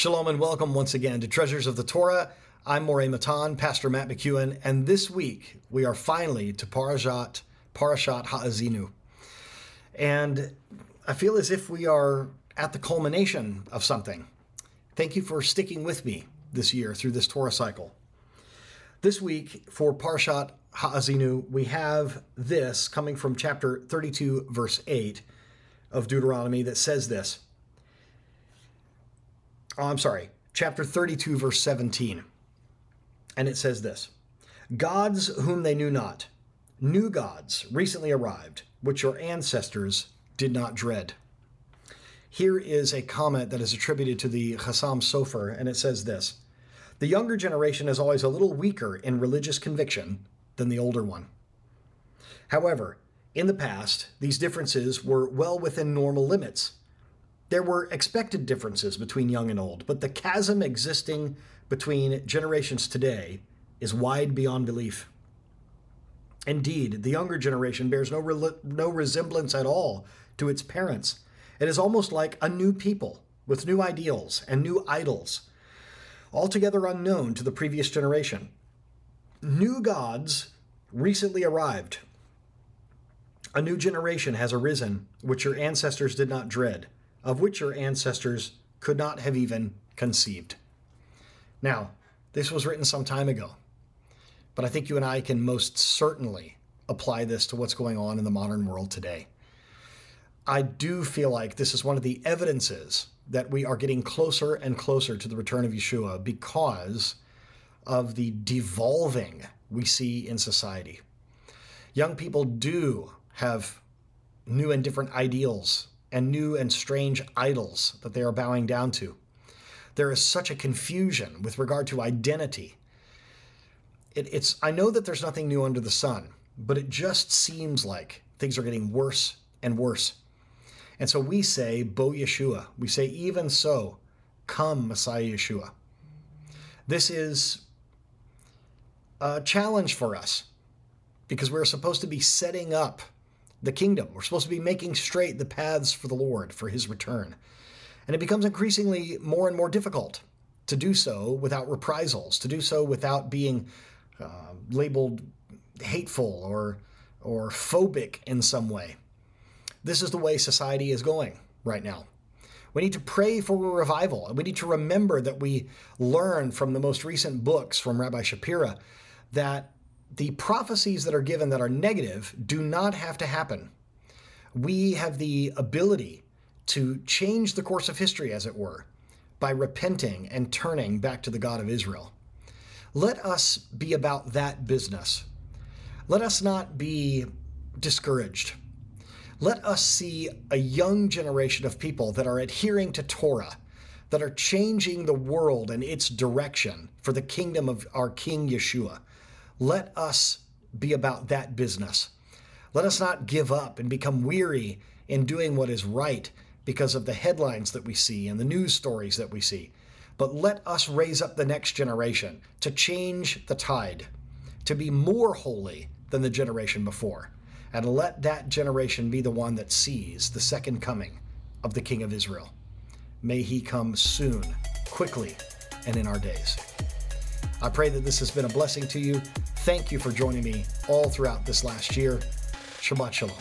Shalom and welcome once again to Treasures of the Torah. I'm Moreh Matan, Pastor Matt McEwen, and this week we are finally to Parashat Ha'azinu. And I feel as if we are at the culmination of something. Thank you for sticking with me this year through this Torah cycle. This week for Parashat Ha'azinu, we have this coming from chapter 32, verse 8 of Deuteronomy that says this. Chapter 32, verse 17. And it says this, gods whom they knew not, new gods recently arrived, which your ancestors did not dread. Here is a comment that is attributed to the Chassam Sofer, and it says this, the younger generation is always a little weaker in religious conviction than the older one. However, in the past, these differences were well within normal limits. There were expected differences between young and old, but the chasm existing between generations today is wide beyond belief. Indeed, the younger generation bears no resemblance at all to its parents. It is almost like a new people with new ideals and new idols, altogether unknown to the previous generation. New gods recently arrived. A new generation has arisen, which your ancestors did not dread, of which your ancestors could not have even conceived. Now, this was written some time ago, but I think you and I can most certainly apply this to what's going on in the modern world today. I do feel like this is one of the evidences that we are getting closer and closer to the return of Yeshua because of the devolving we see in society. Young people do have new and different ideals and new and strange idols that they are bowing down to. There is such a confusion with regard to identity. I know that there's nothing new under the sun, but it just seems like things are getting worse and worse. And so we say, Bo Yeshua. We say, even so, come Messiah Yeshua. This is a challenge for us because we're supposed to be setting up the kingdom. We're supposed to be making straight the paths for the Lord, for his return. And it becomes increasingly more and more difficult to do so without reprisals, to do so without being labeled hateful or phobic in some way. This is the way society is going right now. We need to pray for a revival, and we need to remember that we learn from the most recent books from Rabbi Shapira that the prophecies that are given that are negative do not have to happen. We have the ability to change the course of history, as it were, by repenting and turning back to the God of Israel. Let us be about that business. Let us not be discouraged. Let us see a young generation of people that are adhering to Torah, that are changing the world and its direction for the kingdom of our King Yeshua. Let us be about that business. Let us not give up and become weary in doing what is right because of the headlines that we see and the news stories that we see. But let us raise up the next generation to change the tide, to be more holy than the generation before. And let that generation be the one that sees the second coming of the King of Israel. May he come soon, quickly, and in our days. I pray that this has been a blessing to you. Thank you for joining me all throughout this last year. Shabbat Shalom.